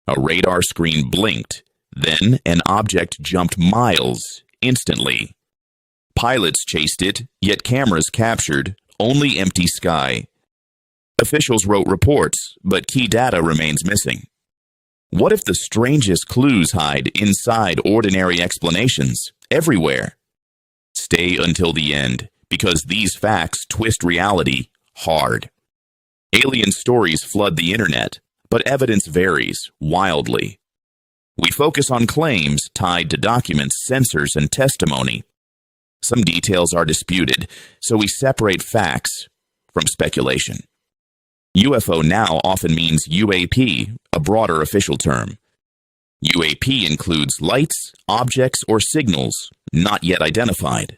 A radar screen blinked. Then an object jumped miles instantly. Pilots chased it, yet cameras captured only empty sky. Officials wrote reports, but key data remains missing. What if the strangest clues hide inside ordinary explanations everywhere? Stay until the end, because these facts twist reality hard. Alien stories flood the internet, but evidence varies wildly. We focus on claims tied to documents, sensors, and testimony. Some details are disputed, so we separate facts from speculation. UFO now often means UAP, a broader official term. UAP includes lights, objects, or signals not yet identified.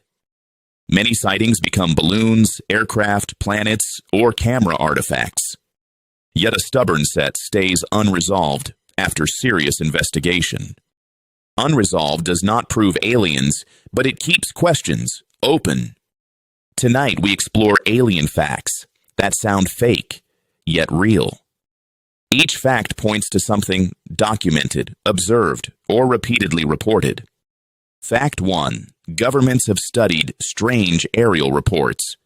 Many sightings become balloons, aircraft, planets, or camera artifacts. Yet a stubborn set stays unresolved after serious investigation. Unresolved does not prove aliens, but it keeps questions open. Tonight we explore alien facts that sound fake, yet real. Each fact points to something documented, observed, or repeatedly reported. Fact 1. Governments have studied strange aerial reports.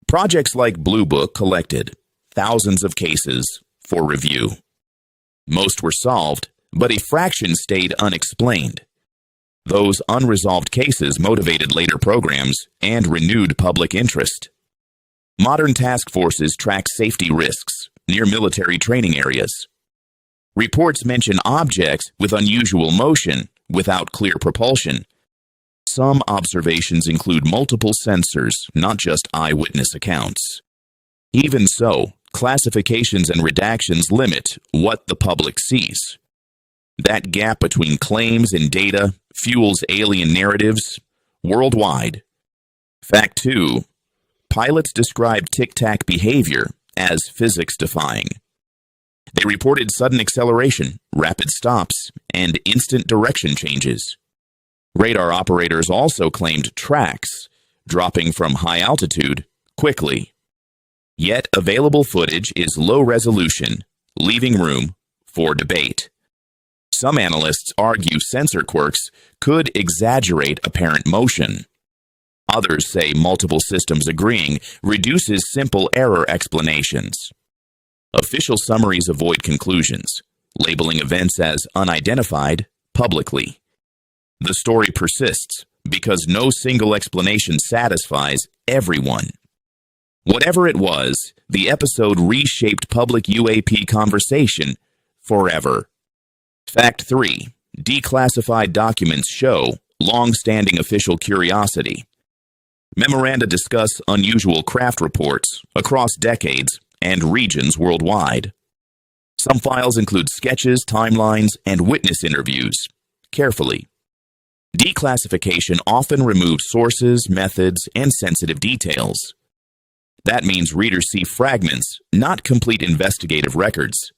Projects like Blue Book collected thousands of cases for review. Most were solved, but a fraction stayed unexplained. Those unresolved cases motivated later programs and renewed public interest. Modern task forces track safety risks near military training areas. Reports mention objects with unusual motion without clear propulsion. Some observations include multiple sensors, not just eyewitness accounts. Even so, classifications and redactions limit what the public sees. That gap between claims and data fuels alien narratives worldwide. Fact 2. Pilots described tic-tac behavior as physics-defying. They reported sudden acceleration, rapid stops, and instant direction changes. Radar operators also claimed tracks, dropping from high altitude quickly. Yet available footage is low resolution, leaving room for debate. Some analysts argue sensor quirks could exaggerate apparent motion. Others say multiple systems agreeing reduces simple error explanations. Official summaries avoid conclusions, labeling events as unidentified publicly. The story persists because no single explanation satisfies everyone. Whatever it was, the episode reshaped public UAP conversation forever. Fact 3. Declassified documents show long-standing official curiosity. Memoranda discuss unusual craft reports across decades and regions worldwide. Some files include sketches, timelines, and witness interviews. Carefully. Declassification often removes sources, methods, and sensitive details. That means readers see fragments, not complete investigative records.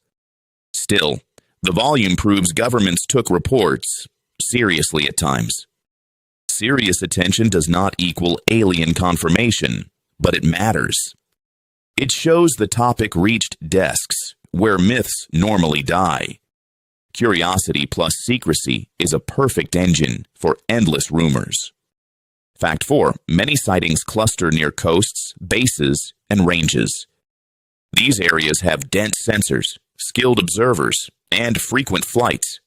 Still, the volume proves governments took reports seriously at times. Serious attention does not equal alien confirmation, but it matters. It shows the topic reached desks where myths normally die. Curiosity plus secrecy is a perfect engine for endless rumors. Fact 4. Many sightings cluster near coasts, bases, and ranges. These areas have dense sensors, skilled observers, and frequent flights.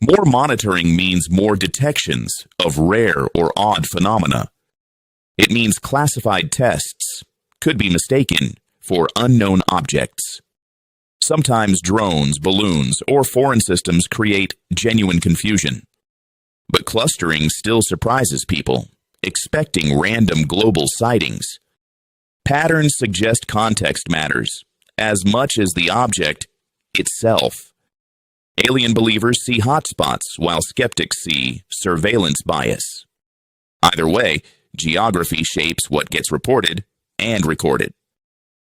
More monitoring means more detections of rare or odd phenomena. It means classified tests could be mistaken for unknown objects. Sometimes drones, balloons, or foreign systems create genuine confusion. But clustering still surprises people, expecting random global sightings. Patterns suggest context matters as much as the object itself. Alien believers see hotspots while skeptics see surveillance bias. Either way, geography shapes what gets reported and recorded.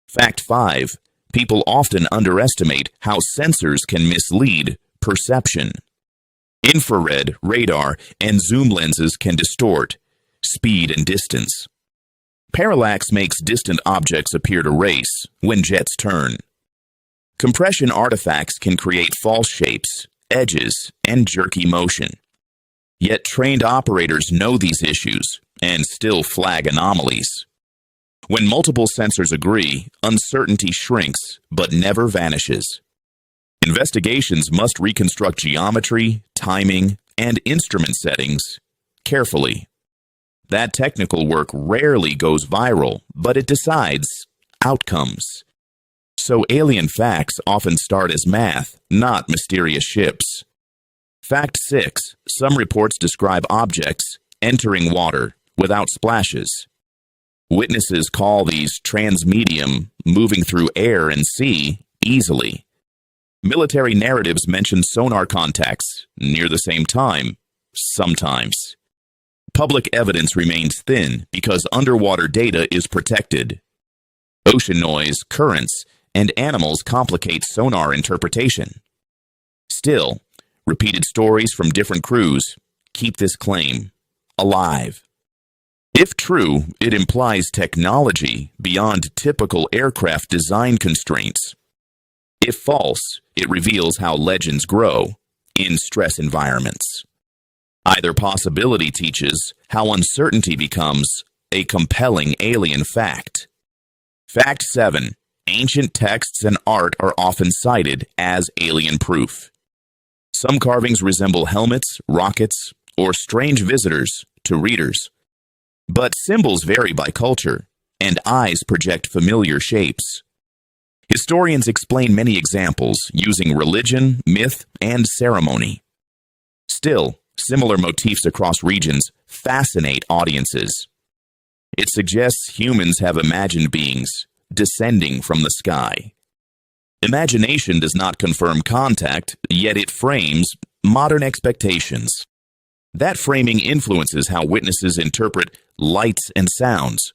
Fact 5. People often underestimate how sensors can mislead perception. Infrared, radar, and zoom lenses can distort speed and distance. Parallax makes distant objects appear to race when jets turn. Compression artifacts can create false shapes, edges, and jerky motion. Yet trained operators know these issues and still flag anomalies. When multiple sensors agree, uncertainty shrinks but never vanishes. Investigations must reconstruct geometry, timing, and instrument settings carefully. That technical work rarely goes viral, but it decides outcomes. So alien facts often start as math, not mysterious ships. Fact 6. Some reports describe objects entering water without splashes. Witnesses call these transmedium, moving through air and sea, easily. Military narratives mention sonar contacts near the same time, sometimes. Public evidence remains thin because underwater data is protected. Ocean noise, currents, and animals complicate sonar interpretation. Still, repeated stories from different crews keep this claim alive. If true, it implies technology beyond typical aircraft design constraints. If false, it reveals how legends grow in stress environments. Either possibility teaches how uncertainty becomes a compelling alien fact. Fact 7. Ancient texts and art are often cited as alien proof. Some carvings resemble helmets, rockets, or strange visitors to readers. But symbols vary by culture, and eyes project familiar shapes. Historians explain many examples using religion, myth, and ceremony. Still, similar motifs across regions fascinate audiences. It suggests humans have imagined beings descending from the sky. Imagination does not confirm contact, yet it frames modern expectations. That framing influences how witnesses interpret lights and sounds.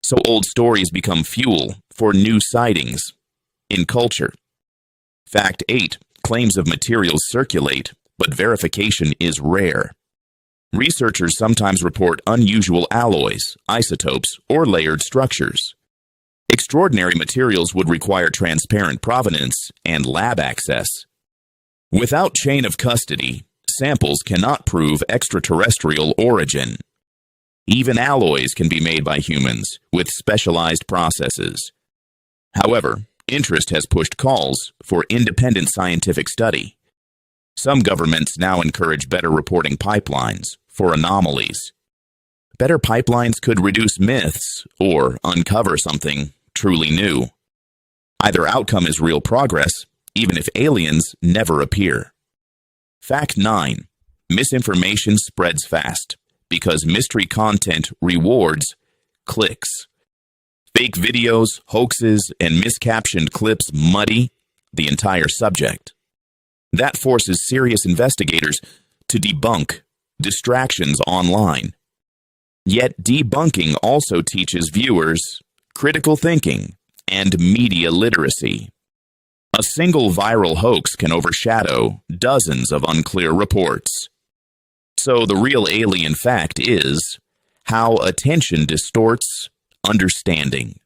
So old stories become fuel for new sightings in culture. Fact 8. Claims of materials circulate, but verification is rare. Researchers sometimes report unusual alloys, isotopes, or layered structures. Extraordinary materials would require transparent provenance and lab access. Without chain of custody, samples cannot prove extraterrestrial origin. Even alloys can be made by humans with specialized processes. However, interest has pushed calls for independent scientific study. Some governments now encourage better reporting pipelines for anomalies. Better pipelines could reduce myths or uncover something truly new. Either outcome is real progress, even if aliens never appear. Fact 9. Misinformation spreads fast because mystery content rewards clicks. Fake videos, hoaxes, and miscaptioned clips muddy the entire subject. That forces serious investigators to debunk distractions online. Yet debunking also teaches viewers critical thinking and media literacy. A single viral hoax can overshadow dozens of unclear reports. So the real alien fact is how attention distorts understanding.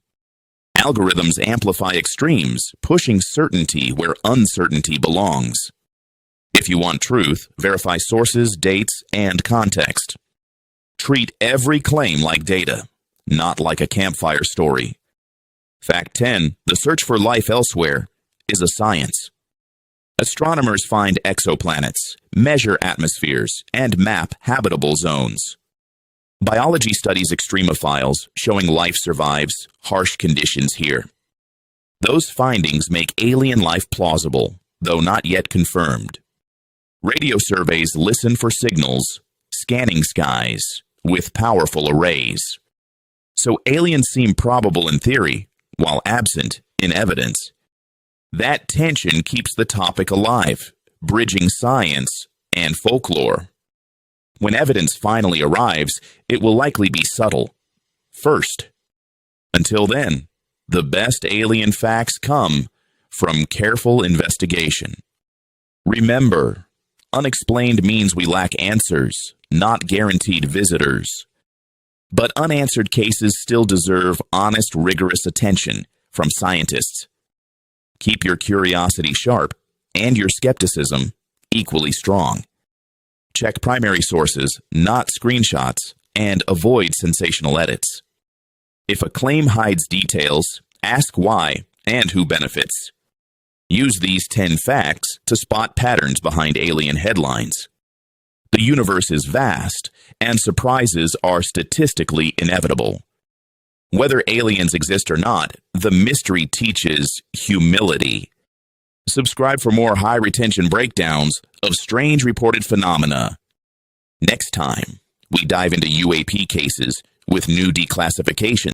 Algorithms amplify extremes, pushing certainty where uncertainty belongs. If you want truth, verify sources, dates, and context. Treat every claim like data, not like a campfire story. Fact 10. The search for life elsewhere is a science. Astronomers find exoplanets, measure atmospheres, and map habitable zones. Biology studies extremophiles, showing life survives harsh conditions here. Those findings make alien life plausible, though not yet confirmed. Radio surveys listen for signals, scanning skies with powerful arrays. So aliens seem probable in theory, while absent in evidence. That tension keeps the topic alive, bridging science and folklore. When evidence finally arrives, it will likely be subtle. First. Until then, the best alien facts come from careful investigation. Remember, unexplained means we lack answers, not guaranteed visitors. But unanswered cases still deserve honest, rigorous attention from scientists. Keep your curiosity sharp and your skepticism equally strong. Check primary sources, not screenshots, and avoid sensational edits. If a claim hides details, ask why and who benefits. Use these 10 facts to spot patterns behind alien headlines. The universe is vast, and surprises are statistically inevitable. Whether aliens exist or not, the mystery teaches humility. Subscribe for more high-retention breakdowns of strange reported phenomena. Next time, we dive into UAP cases with new declassifications.